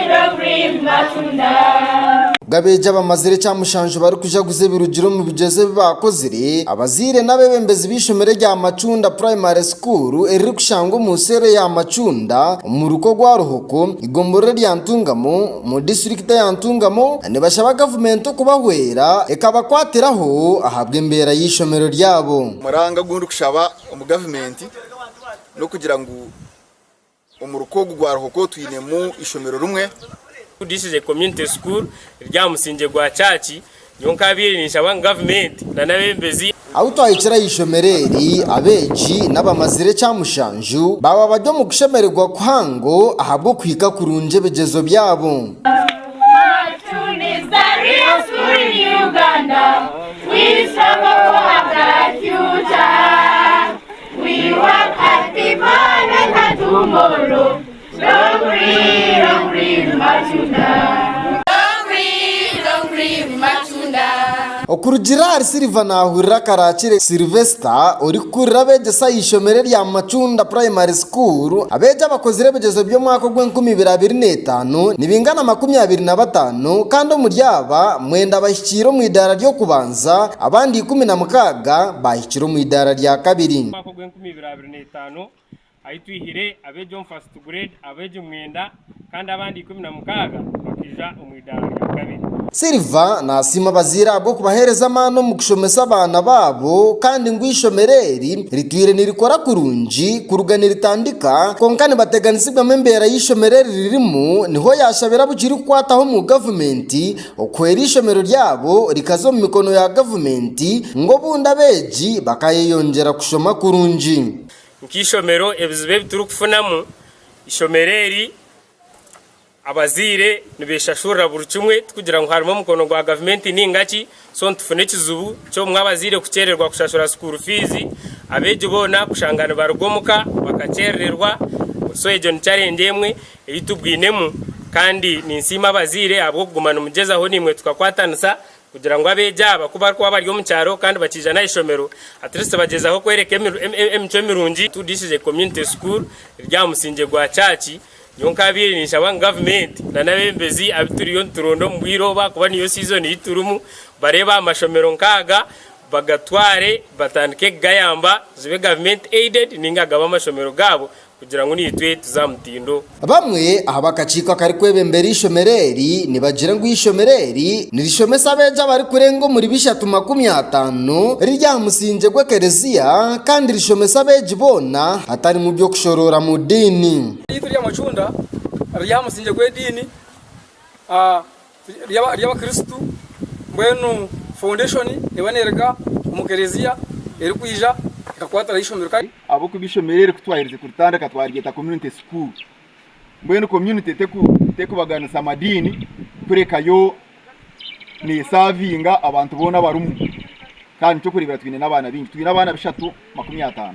Rongri Matunda. Gabeja bamazire cyamushanjo bari kuja guzebirugiro mu bigeze bakozire abazire n'abebembezi bishomere rya Macunda Primary School eri kushango mu sere ya Macunda mu ruko rwa Ruhoko igombore rya Ntungamo mu district ya Ntungamo ne bashaba government kubahwera ekabakwatiraho ahabwe mbera yishomero ryabo maranga gundu kushaba mu government no kugira ngo umuruko rwa Ruhoko twinemu ishomero rumwe. This is a community school rya musinje gwa chachi nyonkabiri nishaba government na nabembezi awutwayicira yishomereri abeji n'abamazire cyamushanju baba bajyo mu kushemererwa kwango ahabwo kwika kurunje begezo byabo. Uganda, we struggle for a bright future. We work at people and tomorrow. Rongri Matunda. Rongri Matunda. Okurugira Silva nahurira Karakire Sylvester uri kurira begesa yishomere rya Macunda Primary School abeja bakozire begezo byo mwaka gw'2025 nibingana 25 kandi umuryaba mwenda bashyikiro mu idara ryo kubanza abandi 16 bashyikiro mu idara rya kabiri mwaka gw'2025 ayitwihire abejo first grade abejo mwenda kandi abandi 16 bakija umwidara rya kabiri. Silva nasima bazira bwo kubahereza amano mu kushomesa abana babo kandi ngwishomereri ritwire nirikora kurunji kuruganira itandika konkane bateganisibwa membera yishomereri ririmu niho yashabera bukiri kwataho mu government okwera ishomero ryabo rikazo mu mikono ya government ngo bunda beji bakayeyongera kushoma kurunji nkishomero ebizibe biturukufunamu ishomereri abazire nibeshashura buri kimwe kugira ngo harimo mukono gwa government ningaki so ntufune kizubu cyo mwabazire kucererwa kushashura school fees abeje bona kushangana barugomuka bakacererwa so ejo ncarendemwe itubwinemu kandi ninsima abazire abo kugumana umugeza aho nimwe tukakwatanisa kugira ngo abeja bakuba kwa bari mu cyaro kandi bakijana ishomero atrese bageza aho kwereka emico mirungi tudishije community school rya musinje gwa chachi nyonkabiri nishaba government na nabembezi abituriyo nturondo mwiroba kuba niyo season yiturumu bareba amashomero nkaga bagatware batandike gayamba zibe government aided ningaga bamashomero gabo kugira ngo nitwe tuzamutindo bamwe abakacika kari kwebembera ishomereri nibagira ngo ishomereri nirishomesa beja bari kurengo muri 350 rijya musinje gwe Kereziya kandi rishomesa beji bona atari mu byo kushorora mu dini yitu rya Macunda rya musinje gwe dini rya Kristo mbwenu foundation ebanerega umukereziya eri kwija kakwatara ishomero kandi abo kubishomerere kutwahirize kurutanda katwarigeta community school mbwenu community teku baganisa amadini kurekayo ni savinga abantu bona barumu kandi cyo kuribira twine n'abana bingi twine abana 350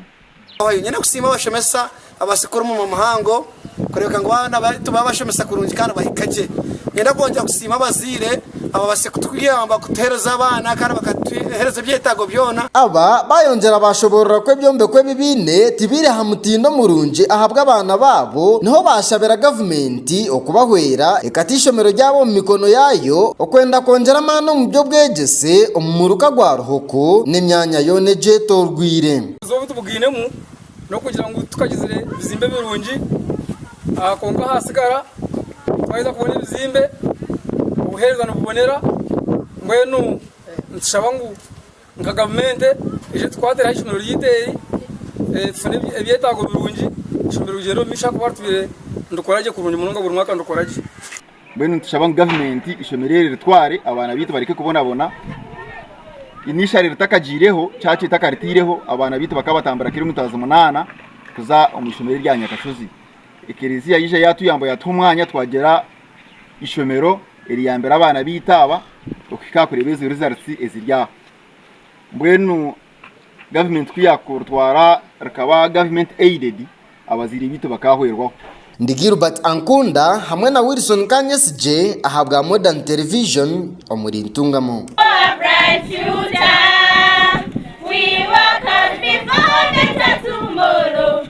abayo nyene kusima bashemesa abasikoro mu mahango kureka ngo bana tubabashemesa kurungi kandi bahikaje ngenda konja kusima bazire aba basekutwiyamba kutereza abana kandi bakatuhereza byetago byona aba bayongera bashobora kwe byombe kwe bibine tibire hamutindo murunje ahabwa abana babo niho bashabera government okubahwera ekatishomero ryabo mu mikono yayo okwenda kongera amano mu byo bwegese umuruka gwa Ruhoko n'imyanya yone jeto rwire zo tubugiremu no kugira ngo tukagizire bizimbe birungi akonga hasigara twaiza kubona bizimbe ubuhereza no kubonera mbwenu nshabangu nka government eje twatera ishomero ryiteri tufune ebyetago birungi ishomero rugero misha kubartubire ndukoraje kurungi mununga buri mwaka ndukoraje mbwenu nshabangu government ishomerere ritware abana bitu bareke kubonabona inishari ritakajireho cyaci takaritireho abana bitu bakabatambara kilometers 8 kuza umishomero rya Nyakashozi Ekereziya yije yatuyambo yatumwanya twagera ishomero eri yambera abana bitaba okika kurebeza results ezirya mbwenu government kuyakurtwara rakaba government aided abaziri bitu bakahwerwaho Ndigirubert Ankunda hamwe na Wilson Kanyesije ahabwa Modern Television omuri Ntungamo. We work hard before better tomorrow.